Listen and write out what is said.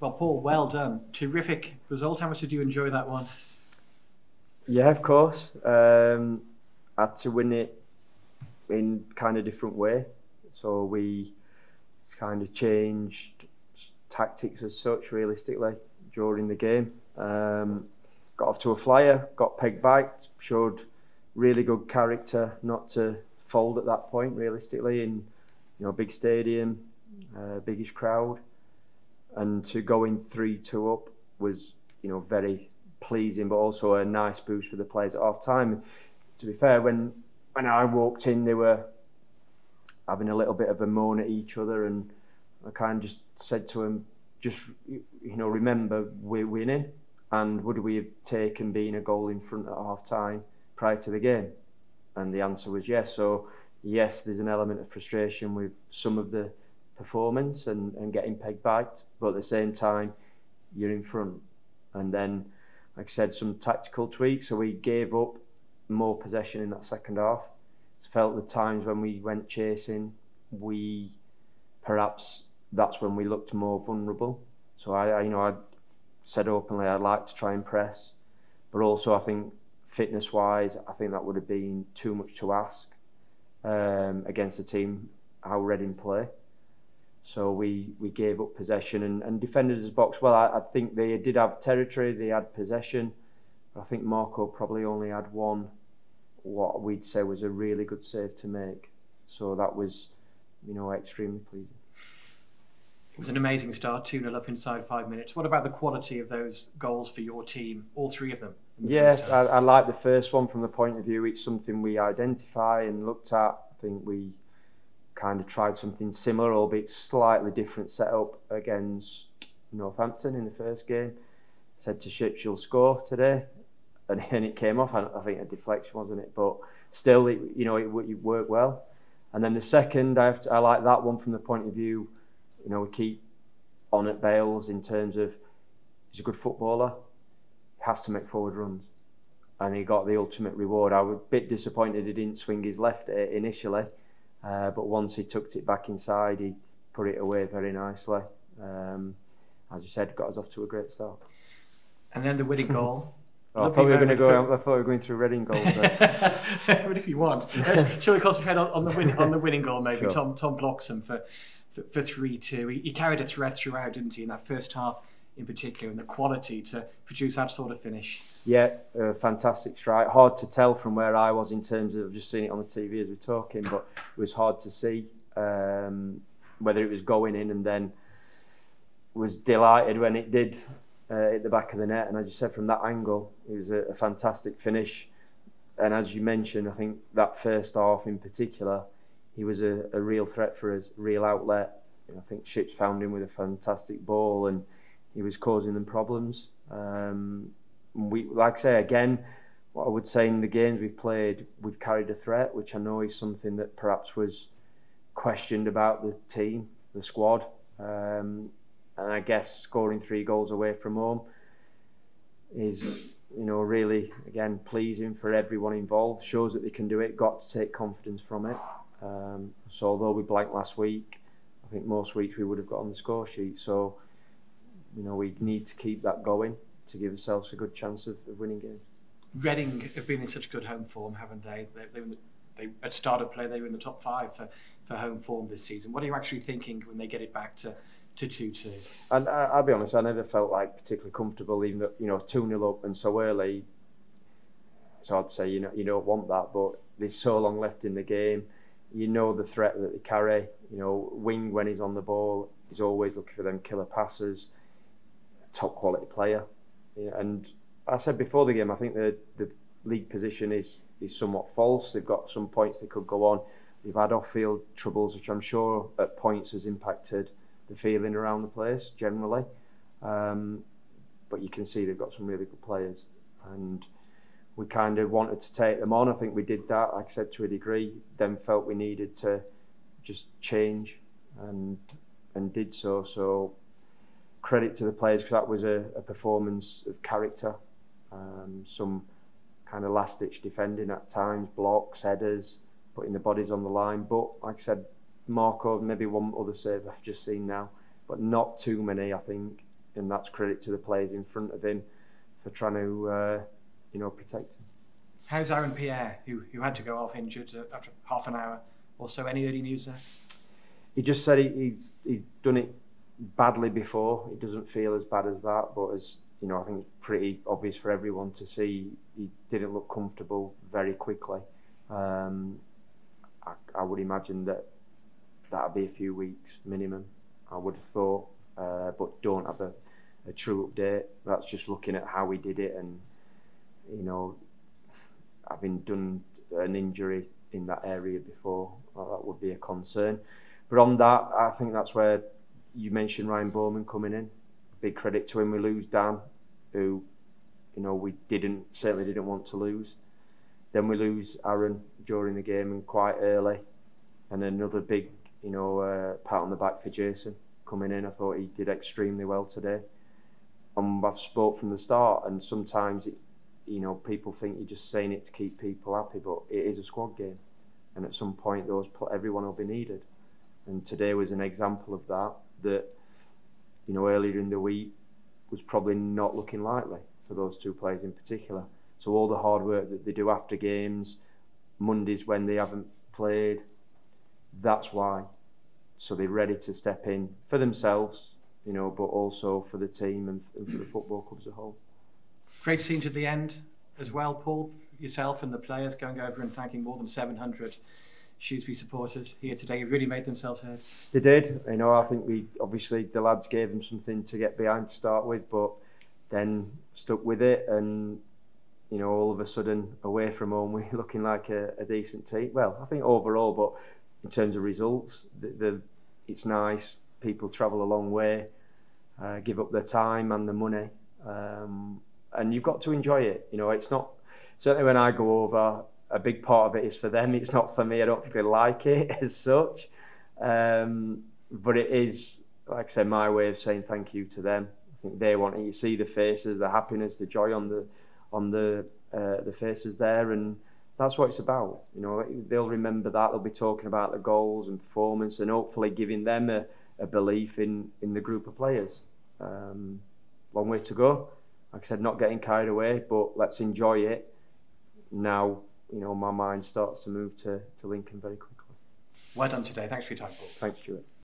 Well, Paul, well done. Terrific result. How much did you enjoy that one? Yeah, of course. Had to win it in kind of different way. So we kind of changed tactics as such, realistically, during the game. Got off to a flyer, got pegged back, showed really good character not to fold at that point, realistically, in big stadium, biggish crowd. And to go in 3-2 up was, very pleasing, but also a nice boost for the players at half time. To be fair, when I walked in, they were having a little bit of a moan at each other, and I kind of just said to them, just remember we're winning, and would we have taken being a goal in front at half time prior to the game? And the answer was yes. So yes, there's an element of frustration with some of the performance and getting pegged back, but at the same time you're in front. And then, like I said, some tactical tweaks. So we gave up more possession in that second half. Felt the times when we went chasing, perhaps that's when we looked more vulnerable. So I said openly I'd like to try and press, but also I think fitness-wise, I think that would have been too much to ask against a team how Reading play. So we gave up possession and defended his box well. I think they did have territory, they had possession. I think Marco probably only had one, what we'd say was a really good save to make. So that was, extremely pleasing. It was an amazing start, 2-0 up inside 5 minutes. What about the quality of those goals for your team, all three of them? Yeah, I like the first one from the point of view. It's something we identify and looked at. I think we kind of tried something similar, albeit slightly different setup against Northampton in the first game. Said to Ships, you'll score today. And it came off. I think a deflection, wasn't it? But still, it worked well. And then the second, I like that one from the point of view, we keep on at Bales in terms of he's a good footballer. He has to make forward runs. And he got the ultimate reward. I was a bit disappointed he didn't swing his left initially. But once he tucked it back inside, he put it away very nicely. As you said, got us off to a great start. And then the winning goal. I thought we were going to go. I thought we were going through Reading goals. But if you want, shall we concentrate on the winning goal? Maybe sure. Tom blocks him for 3-2. He carried a threat throughout, didn't he? In that first half, in particular, and the quality to produce that sort of finish. Yeah, fantastic strike. Hard to tell from where I was in terms of just seeing it on the TV as we're talking, but it was hard to see whether it was going in, and then was delighted when it did. At the back of the net, and as you said, from that angle, it was a fantastic finish. And as you mentioned, I think that first half in particular, he was a real threat for us, real outlet. I think Ships found him with a fantastic ball, and he was causing them problems. We, like I say again, what I would say in the games we've played, we've carried a threat, which I know is something that perhaps was questioned about the team, the squad. And I guess scoring 3 goals away from home is, really, again, pleasing for everyone involved. Shows that they can do it, got to take confidence from it. So although we blanked last week, I think most weeks we would have got on the score sheet. So, we need to keep that going to give ourselves a good chance of winning games. Reading have been in such good home form, haven't they? They at start of play, they were in the top 5 for home form this season. What are you actually thinking when they get it back to 2-2? And I'll be honest, I never felt like particularly comfortable, even though 2-0 up and so early. So I'd say you don't want that, but there's so long left in the game. The threat that they carry. Wing when he's on the ball, he's always looking for them killer passes. Top quality player. And I said before the game, I think the league position is somewhat false. They've got some points they could go on. They've had off-field troubles, which I'm sure at points has impacted the feeling around the place generally, but you can see they've got some really good players, and we kind of wanted to take them on. I think we did that, like I said, to a degree. Then felt we needed to just change, and did so. So credit to the players, because that was a performance of character. Some kind of last-ditch defending at times, blocks, headers, putting the bodies on the line. But like I said, Marco, maybe one other save I've just seen now, but not too many, I think. and that's credit to the players in front of him for trying to protect him. How's Aaron Pierre, who had to go off injured after half an hour or so? Any early news there? He just said he's done it badly before. It doesn't feel as bad as that, but as I think it's pretty obvious for everyone to see, he didn't look comfortable very quickly. I would imagine that'd be a few weeks minimum, I would have thought, but don't have a true update. That's just looking at how he did it, and having done an injury in that area before, that would be a concern. But on that, I think that's where you mentioned Ryan Bowman coming in. Big credit to him. We lose Dan, who we certainly didn't want to lose. Then we lose Aaron during the game and quite early, and another big pat on the back for Jason coming in. I thought he did extremely well today. I've spoke from the start, and sometimes people think you're just saying it to keep people happy, but it is a squad game, and at some point everyone will be needed. And today was an example of that earlier in the week was probably not looking likely for those two players in particular. So all the hard work that they do after games, Mondays when they haven't played, that's why. So they're ready to step in for themselves, but also for the team and for the football club as a whole. Great scene to the end as well, Paul. Yourself and the players going over and thanking more than 700 Shrewsbury supporters here today. Who really made themselves heard. They did. I think the lads gave them something to get behind to start with, but then stuck with it, and all of a sudden away from home we're looking like a decent team. Well, I think overall, but in terms of results, it's nice. People travel a long way, give up their time and the money, and you've got to enjoy it. It's not, certainly when I go over, a big part of it is for them. It's not for me. I don't think they like it as such, but it is, like I said, my way of saying thank you to them. I think they want it. You see the faces, the happiness, the joy on the faces there, and that's what it's about. They'll remember that. They'll be talking about the goals and performance, and hopefully giving them a belief in the group of players. Long way to go. Like I said, not getting carried away, but let's enjoy it. Now, my mind starts to move to Lincoln very quickly. Well done today. Thanks for your time, Paul. Thanks, Stuart.